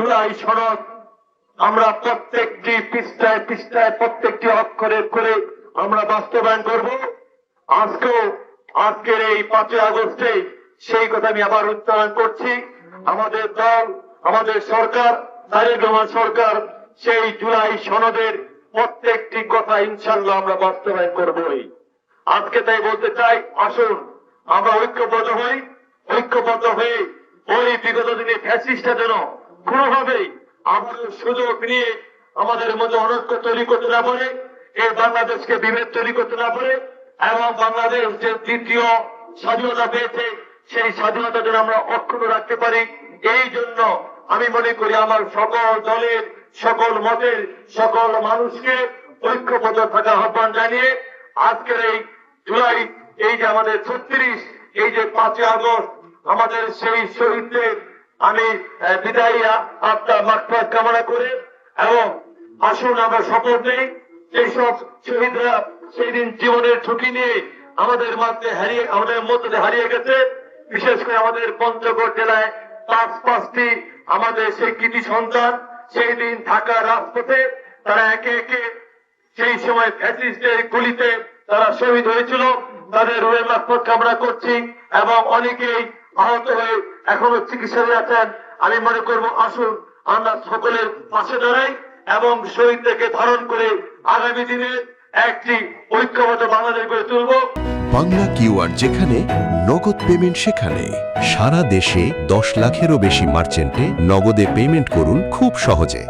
জুলাই সনদ আমরা প্রত্যেকটি পৃষ্ঠায় পৃষ্ঠায় প্রত্যেকটি অক্ষরে করে আমরা বাস্তবায়ন করব। আজকের এই 5ই আগস্টে সেই কথা আমি আবার উচ্চারণ করছি। আমাদের দল, আমাদের সরকার, তারেক রহমান সরকার সেই জুলাই সনদের প্রত্যেকটি কথা ইনশাআল্লাহ আমরা বাস্তবায়ন করবই। আজকে তাই বলতে চাই, আসুন আমরা ঐক্যবদ্ধ হয়ে ওই বিগত দিনে ফ্যাসিস্টরা যেন কোনোভাবেই আমাদের সুযোগ নিয়ে আমাদের মধ্যে অনৈক্য তৈরি করতে না পারে, এই বাংলাদেশকে বিভেদ তৈরি করতে না পারে, এবং বাংলাদেশ যে দ্বিতীয় স্বাধীনতা পেয়েছে সেই স্বাধীনতা যেন আমরা অক্ষুণ্ণ রাখতে পারি। এই জন্য আমি মনে করি আমার সকল দলের, সকল মতের, সকল মানুষকে ঐক্যবদ্ধ থাকার আহ্বান জানিয়ে আজকের এই জুলাই, এই যে আমাদের 36, এই যে 5ই আগস্ট আমাদের সেই শহীদদের আমি বিদায়ী আত্মার মাগফিরাত কামনা করে, এবং আসুন আমরা শপথ নেই এইসব শহীদরা সেই দিন জীবনের ঝুঁকি নিয়ে আমাদের মধ্যে হারিয়ে গেছে। বিশেষ করে আমাদের পঞ্চগড় জেলায় পাঁচটি আমাদের সেই কৃতি সন্তান সেই দিন ঢাকা রাজপথে তারা একে একে সেই সময় ফ্যাসিস্টের গুলিতে তারা শহীদ হয়েছিল। তাদের রুহের মাগফিরাত কামনা করছি, এবং অনেকেই আহত হয়ে এখনো চিকিৎসাধীন আছেন। আমি মনে করব আসুন আমরা সকলের পাশে দাঁড়াই এবং শহীদদেরকে ধারণ করে আগামী দিনে একটি ঐক্যবদ্ধ বাংলাদেশ গড়ে তুলব। বাংলা কিউআর যেখানে নগদ পেমেন্ট সেখানে। সারা দেশে 10 লাখেরও বেশি মার্চেন্টে নগদে পেমেন্ট করুন খুব সহজে।